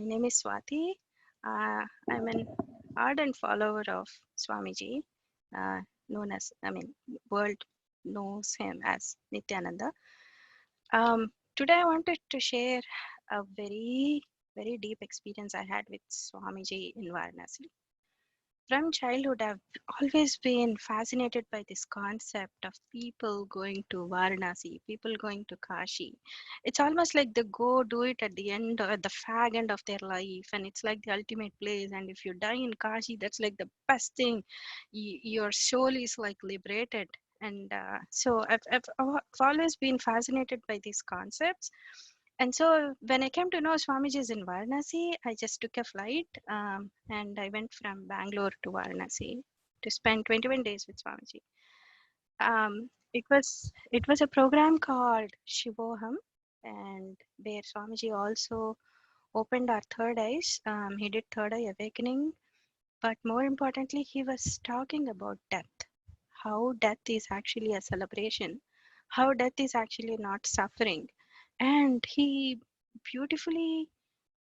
My name is Swati. I'm an ardent follower of Swamiji, known as, world knows him as Nithyananda. Today I wanted to share a very deep experience I had with Swamiji in Varanasi. From childhood, I've always been fascinated by this concept of people going to Varanasi, people going to Kashi. It's almost like they go do it at the end or at the fag end of their life, and it's like the ultimate place. And if you die in Kashi, that's like the best thing. Your soul is like liberated. And I've always been fascinated by these concepts. And so when I came to know Swamiji is in Varanasi, I just took a flight and I went from Bangalore to Varanasi to spend 21 days with Swamiji. It was a program called Shivoham, and where Swamiji also opened our third eyes. He did third eye awakening, but more importantly, he was talking about death. How death is actually a celebration, how death is actually not suffering. And he beautifully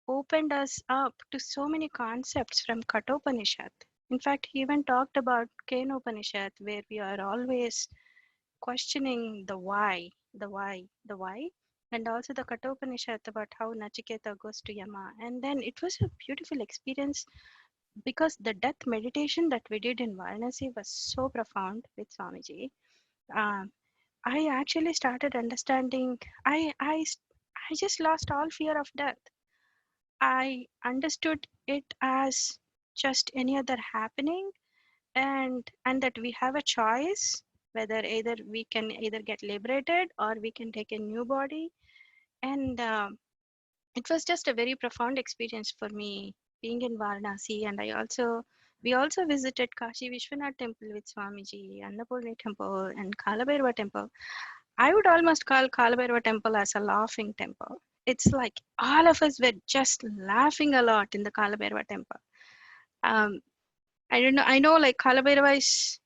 opened us up to so many concepts from Kathopanishad. In fact, he even talked about Kenopanishad, where we are always questioning the why, the why, and also the Kathopanishad about how Nachiketa goes to Yama. And then it was a beautiful experience because the death meditation that we did in Varanasi was so profound with Swamiji. Um, I actually started understanding. I just lost all fear of death. I understood it as just any other happening, and that we have a choice whether either we can either get liberated or we can take a new body. And it was just a very profound experience for me being in Varanasi. And we also visited Kashi Vishwanath temple with Swamiji, Annapurni temple, and Kalabhairava temple. I would almost call Kalabhairava temple as a laughing temple. It's like all of us were just laughing a lot in the Kalabhairava temple. Um, I don't know. I know like Kalabhairava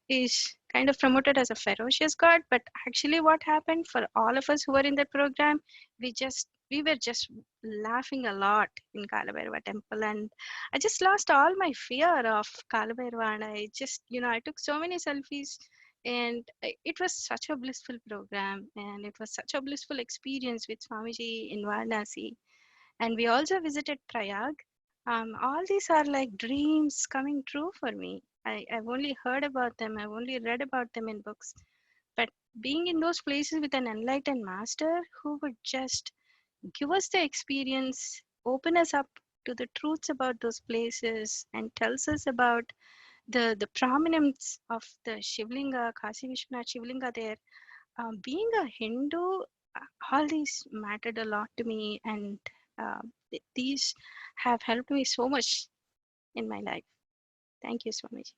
is kind of promoted as a ferocious god, but actually what happened for all of us who were in that program, we were just laughing a lot in Kalabhairava temple, and I just lost all my fear of Kalabhairava, and I just, I took so many selfies, and it was such a blissful program, and it was such a blissful experience with Swamiji in Varanasi. And we also visited Prayag. All these are like dreams coming true for me. I've only heard about them, I've only read about them in books. But being in those places with an enlightened master who would just give us the experience, open us up to the truths about those places, and tells us about the prominence of the Shivlinga, Kasi Vishwanath Shivlinga there. Being a Hindu, all these mattered a lot to me, and these have helped me so much in my life. Thank you, Swamiji.